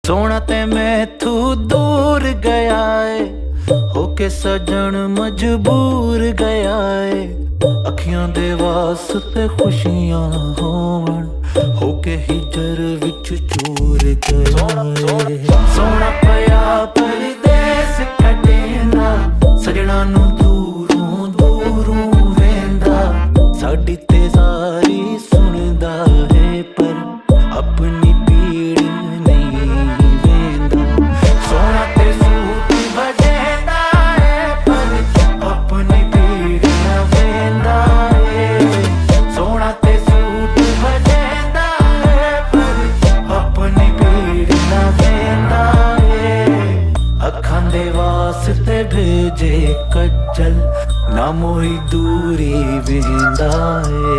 सोना ते मैथू दूर गया है, होके सजन मजबूर गया है। अखियां दे वास्ते खुशियां होवन, होके हिजर विच चूर गया है। सोना पया परदेस कटेंदा, सजना नू दूरों दूरों वेंदा। साडी ते सारी सुनदा है, पर अपनी पीड़ नहीं वेंदा। सोना ते सूट बजेंदा है, पर अपनी पीड़ ना वेंदा है। सोना ते सूट बजेंदा है, पर अपनी पीड़ ना वेंदा है। अखां दे वास्ते भेजे कज्जल, ना मोही दूरी वेंदा है।